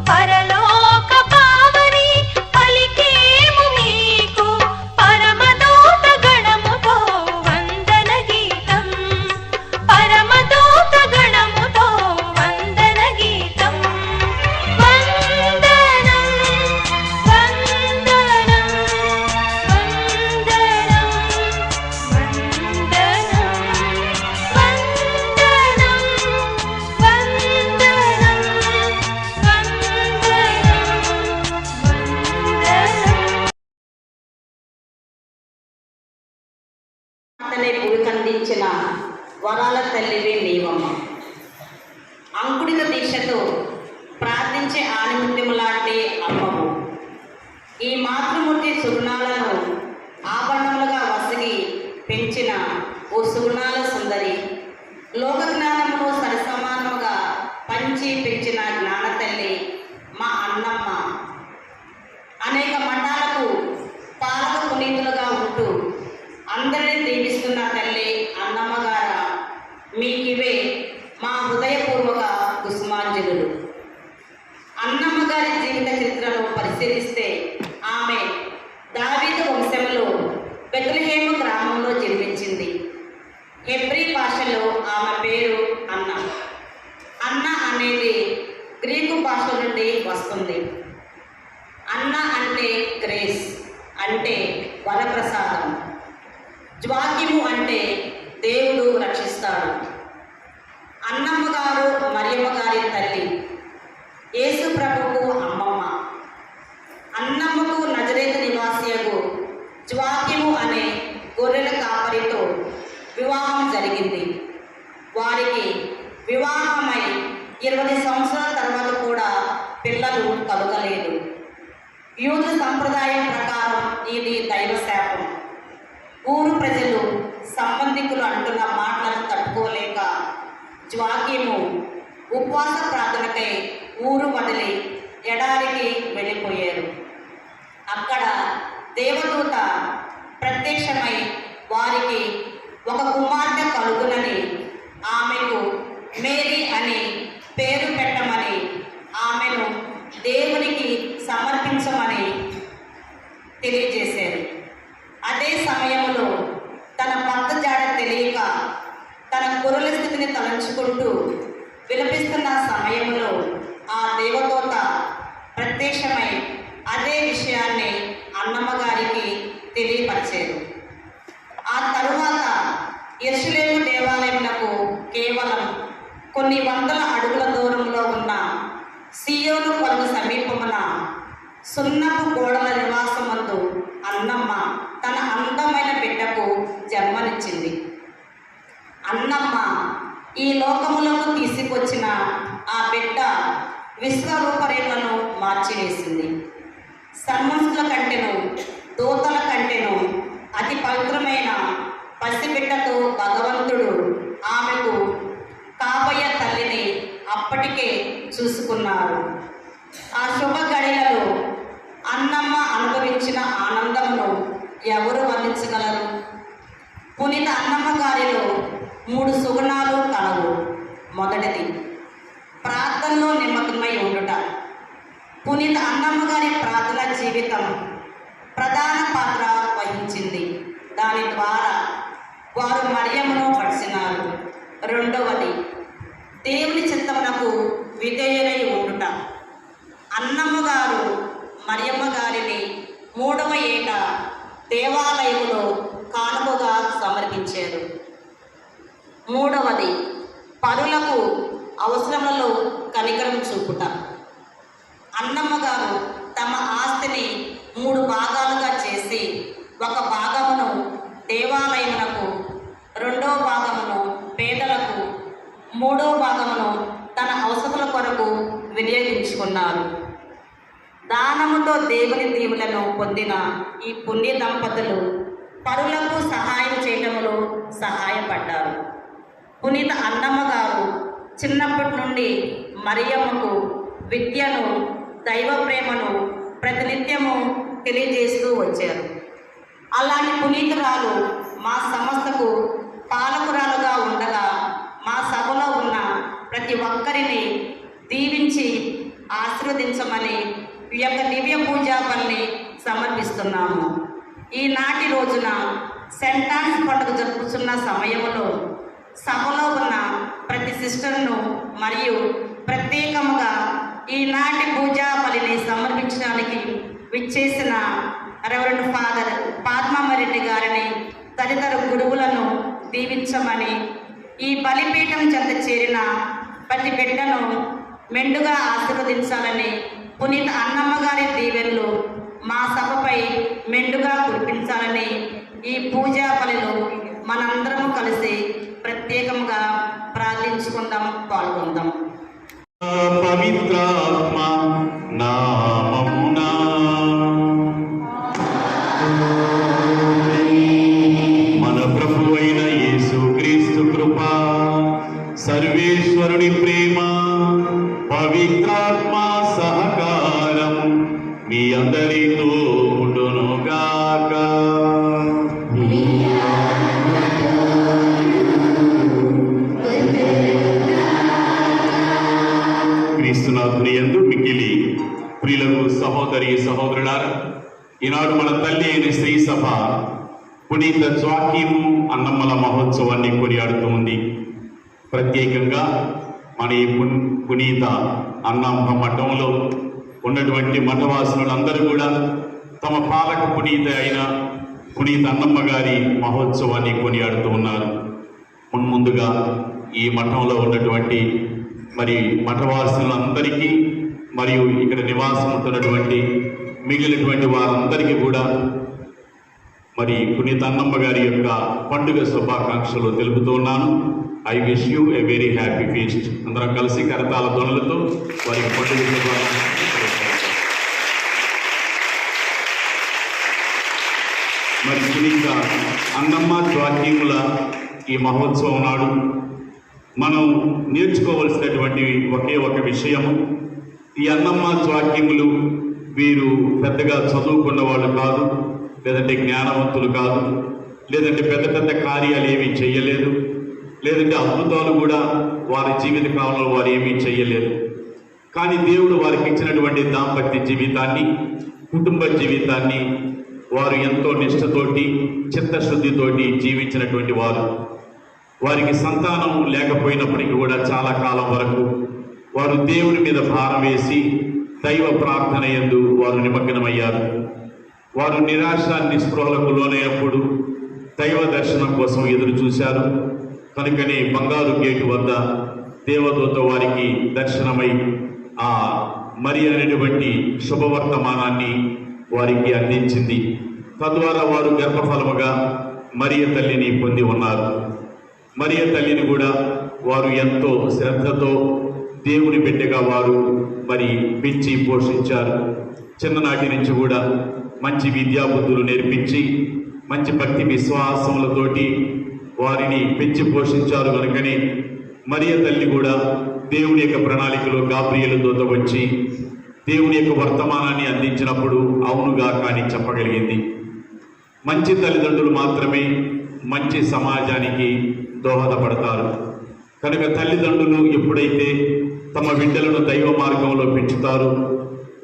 పరలోక పావని పలికేము మీకు పరమదూత గణముతో వందన గీతం పరమదూత గణముతో వందన గీతం వందనం వందనం వందనం అందించిన వరాల తల్లివే నీవమ్మ. అంకుడిత దీక్షతో ప్రార్థించే ఆనిముత్యము లాంటి అమ్మము. ఈ మాతృమూర్తి సుగుణాలను ఆభరణములుగా వసిగి పెంచిన ఓ సుగుణాల సుందరి, లోక జ్ఞానమును సరిసమానముగా పంచి పెంచిన జ్ఞాన తల్లి మా అన్నమ్మ. అనేక మఠాలకు పాలక పునీతులుగా ఉంటూ అందరినీ దీవిస్తున్న తల్లి అన్నమ్మ గారు, మీకివే మా హృదయపూర్వక కుసుమాంజలులు. అన్నమ్మ గారి జీవిత చరిత్రను పరిశీలిస్తే ఆమె దావీదు వంశంలో బెత్లెహేము గ్రామంలో జన్మించింది. హెబ్రీ భాషలో ఆమె పేరు అన్న. అన్న అనేది గ్రీకు భాష నుండి వస్తుంది. అన్న అంటే గ్రేస్, అంటే వరప్రసాదం. జ్వాక్యము అంటే దేవుడు రక్షిస్తాడు. అన్నమ్మ గారు మరియమ్మ గారి తల్లి, యేసు ప్రభువుకు అమ్మమ్మ. అన్నమ్మకు నజరేతు నివాసియకు జ్వాక్యము అనే గొర్రెల కాపరితో వివాహం జరిగింది. వారికి వివాహమై 20 సంవత్సరాల తర్వాత కూడా పిల్లలు కలుగలేదు. యూదు సంప్రదాయం ప్రకారం ఇది దైవశాపం. ఊరు ప్రజలు సంబంధికులు అంటున్న మాటలను తట్టుకోలేక జ్వాక్యము ఉపవాస ప్రార్థనకై ఊరు వదిలి ఎడారికి వెళ్ళిపోయారు. అక్కడ దేవదూత ప్రత్యక్షమై వారికి ఒక కుమార్తె కలుగునని, ఆమెకు మేరీ అని పేరు పెట్టమని, ఆమెను దేవునికి సమర్పించమని తెలియజేశారు. అదే సమయంలో తన భర్త జాడ తెలియక తన కురుల స్థితిని తలంచుకుంటూ విలపిస్తున్న సమయంలో ఆ దేవదూత ప్రత్యక్షమై అదే విషయాన్ని అన్నమ్మ గారికి తెలియపరిచారు. ఆ తరువాత యెరూషలేము దేవాలయమునకు కేవలం కొన్ని వందల అడుగుల దూరంలో ఉన్న సియోను కొండ సమీపమున సున్నపు గోడల నివాసమందు అన్నమ్మ తన అందమైన బిడ్డకు జన్మనిచ్చింది. అన్నమ్మ ఈ లోకములకు తీసుకొచ్చిన ఆ బిడ్డ విశ్వరూపరేఖను మార్చివేసింది. సన్మనుషుల కంటెను, దూతల కంటెను అతి పవిత్రమైన పసిబిడ్డతో భగవంతుడు ఆమెకు కాబోయే తల్లిని అప్పటికే చూసుకున్నారు. ఆ శుభ గడియలలో అన్నమ్మ అనుభవించిన ఆనందమును ఎవరు వర్ణించగలరు? పునీత అన్నమ్మ గారిలో 3 సుగుణాలు కలవు. మొదటిది ప్రార్థనలో నిమగ్నమై ఉండుట. పునీత అన్నమ్మ గారి ప్రార్థన జీవితం ప్రధాన పాత్ర వహించింది. దాని ద్వారా వారు మరియమ్మను పడిసినారు. రెండవది దేవుని చిత్తమునకు విధేయులై ఉండుట. అన్నమ్మ గారు మరియమ్మ గారిని 3వ ఏట దేవాలయంలో కానుకగా సమర్పించారు. మూడవది పరులకు అవసరములలో కనికరం చూపుట. అన్నమ్మ గారు తమ ఆస్తిని 3 భాగాలుగా చేసి ఒక భాగమును దేవాలయమునకు, 2వ భాగమును పేదలకు, 3వ భాగమును తన అవసరముల కొరకు వినియోగించుకున్నారు. దానముతో దేవుని దీవులను పొందిన ఈ పుణ్య దంపతులు పరులకు సహాయం చేయటంలో సహాయపడ్డారు. పునీత అన్నమ్మ గారు చిన్నప్పటి నుండి మరియమ్మకు విద్యను, దైవ ప్రేమను ప్రతినిత్యము తెలియజేస్తూ వచ్చారు. అలాంటి పునీతురాలు మా సంస్థకు పాలకురాలుగా ఉండగా మా సభలో ఉన్న ప్రతి ఒక్కరిని దీవించి ఆశీర్వదించమని ఈ యొక్క దివ్య పూజా బలిని సమర్పిస్తున్నాము. ఈనాటి రోజున సెంట్ ఆన్స్ పండుగ జరుపుతున్న సమయంలో సభలో ఉన్న ప్రతి సిస్టర్ను మరియు ప్రత్యేకముగా ఈనాటి పూజా బలిని సమర్పించడానికి విచ్చేసిన రెవరెండ్ ఫాదర్ పద్మారెడ్డి గారిని తదితర గురువులను దీవించమని, ఈ బలిపీఠం చెంత చేరిన ప్రతి బిడ్డను మెండుగా ఆశీర్వదించాలని, పునీత అన్నమ్మ గారి దీవెనలు మా సభపై మెండుగా కురిపించాలని ఈ పూజా బలిలో మనందరము కలిసి ప్రత్యేకంగా ప్రార్థించుకుందాం, పాల్గొందాం. పవిత్రాత్మ నామమునా మన ప్రభువైన యేసుక్రీస్తు కృప, సర్వేశ్వరుని ప్రేమ, పవిత్రాత్మ సహకారం మీ అందరితో ఉండునుగాక. క్రీస్తునాథుని యందు మిక్కిలి ప్రియులకు సహోదరి సహోదరులారా, ఈనాడు మన తల్లి అయిన శ్రీ సభ పునీత జాకీము అన్నమ్మల మహోత్సవాన్ని కొనియాడుతూ ఉంది. ప్రత్యేకంగా మన ఈ పునీత అన్నమ్మ మఠంలో ఉన్నటువంటి మఠవాసులందరూ కూడా తమ పాలక పునీత అయిన పునీత అన్నమ్మ గారి మహోత్సవాన్ని కొనియాడుతూ ఉన్నారు. ముందుగా ఈ మఠంలో ఉన్నటువంటి మరి మఠవాసులందరికీ మరియు ఇక్కడ నివాసం ఉంటున్నటువంటి మిగిలినటువంటి వారందరికీ కూడా మరి పునీత అన్నమ్మ గారి యొక్క పండుగ శుభాకాంక్షలు తెలుపుతూ ఉన్నాను. I wish you a very happy feast. అందరం కలిసి కరతాళ ధ్వనులతో వారికి పండుగ శుభాకాంక్షలు. మరి పునీత అన్నమ్మ జాకీముల ఈ మహోత్సవం నాడు మనం నేర్చుకోవలసినటువంటి ఒకే ఒక విషయము, ఈ అన్నమ్మ జాకీములు వీరు పెద్దగా చదువుకున్న వాళ్ళు కాదు, లేదంటే జ్ఞానవంతులు కాదు, లేదంటే పెద్ద పెద్ద కార్యాలు ఏమీ చేయలేదు, లేదంటే అద్భుతాలు కూడా వారి జీవిత కాలంలో వారు ఏమీ చేయలేదు. కానీ దేవుడు వారికి ఇచ్చినటువంటి దాంపత్య జీవితాన్ని, కుటుంబ జీవితాన్ని వారు ఎంతో నిష్ఠతోటి చిత్తశుద్ధితోటి జీవించినటువంటి వారు. వారికి సంతానం లేకపోయినప్పటికీ కూడా చాలా కాలం వరకు వారు దేవుని మీద భారం వేసి దైవ ప్రార్థన యందు వారు నిమగ్నమయ్యారు. వారు నిరాశ నిస్పృహలకు లోనైనప్పుడు దైవ దర్శనం కోసం ఎదురు చూశారు. కనుకనే బంగారు గేటు వద్ద దేవదూత వారికి దర్శనమై ఆ మరి అనేటువంటి శుభవర్తమానాన్ని వారికి అందించింది. తద్వారా వారు గర్భఫలముగా మరియ తల్లిని పొంది ఉన్నారు. మరియ తల్లిని కూడా వారు ఎంతో శ్రద్ధతో దేవుని బిడ్డగా వారు మరి పెంచి పోషించారు. చిన్ననాటి నుంచి కూడా మంచి విద్యాబుద్ధులు నేర్పించి మంచి భక్తి విశ్వాసములతోటి వారిని పెంచి పోషించారు. కనుకనే మరియ తల్లి కూడా దేవుని యొక్క ప్రణాళికలో గాబ్రియేలు దూత వచ్చి దేవుని యొక్క వర్తమానాన్ని అందించినప్పుడు అవునుగా కానీ చెప్పగలిగింది. మంచి తల్లిదండ్రులు మాత్రమే మంచి సమాజానికి దోహదపడతారు. కనుక తల్లిదండ్రులు ఎప్పుడైతే తమ బిడ్డలను దైవ మార్గంలో పెంచుతారు,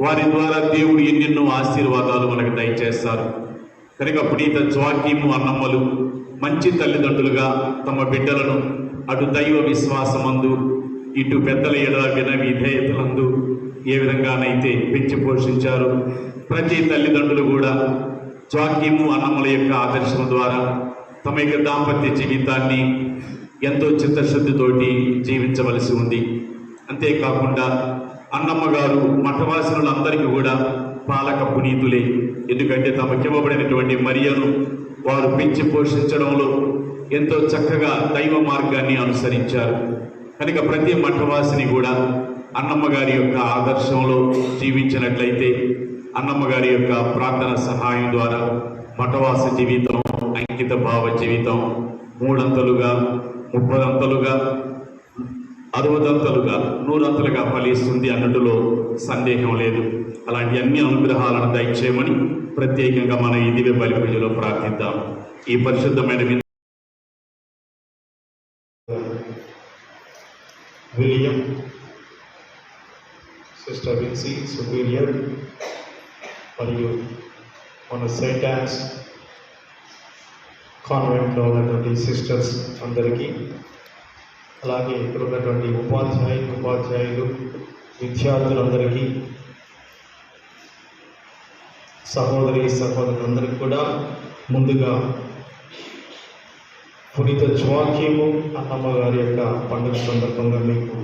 వారి ద్వారా దేవుడు ఎన్నెన్నో ఆశీర్వాదాలు మనకు దయచేస్తారు. కనుక పునీత జాకీము అన్నమ్మలు మంచి తల్లిదండ్రులుగా తమ బిడ్డలను అటు దైవ విశ్వాసమందు ఇటు పెద్దల ఎడల విధేయతలందు ఏ విధంగానైతే పెంచి పోషించారు. ప్రతి తల్లిదండ్రులు కూడా జాకీము అన్నమ్మల యొక్క ఆదర్శం ద్వారా తమ యొక్క దాంపత్య జీవితాన్ని ఎంతో చిత్తశుద్ధితోటి జీవించవలసి ఉంది. అంతేకాకుండా అన్నమ్మ గారు మఠవాసులందరికీ కూడా పాలక పునీతులే. ఎందుకంటే తమకివ్వబడినటువంటి మరియను వారు పెంచి పోషించడంలో ఎంతో చక్కగా దైవ మార్గాన్ని అనుసరించారు. కనుక ప్రతి మఠవాసిని కూడా అన్నమ్మ గారి యొక్క ఆదర్శంలో జీవించినట్లయితే అన్నమ్మ గారి యొక్క ప్రార్థన సహాయం ద్వారా మఠవాస జీవితం, అంకిత భావ జీవితం 3 అంతలుగా 30 అంతలుగా 60 అంతలుగా 100 అంతలుగా ఫలిస్తుంది అన్నట్టులో సందేహం లేదు. అలాంటి అన్ని అనుగ్రహాలను దయచేయమని ప్రత్యేకంగా మన ఈ దివ్య బలి పూజలో ప్రార్థిద్దాం. ఈ పరిశుద్ధమైన విలియం సిస్టర్ విన్సీ సుపీరియర్ మరియు మన సెయింట్ యాన్స్ కాన్వెంట్లో ఉన్నటువంటి సిస్టర్స్ అందరికీ, అలాగే ఇక్కడ ఉన్నటువంటి ఉపాధ్యాయులు విద్యార్థులందరికీ, సహోదరులందరికీ కూడా ముందుగా పునీత జ్వాక్యము అన్నమ్మ గారి యొక్క పండుగ సందర్భంగా మీకు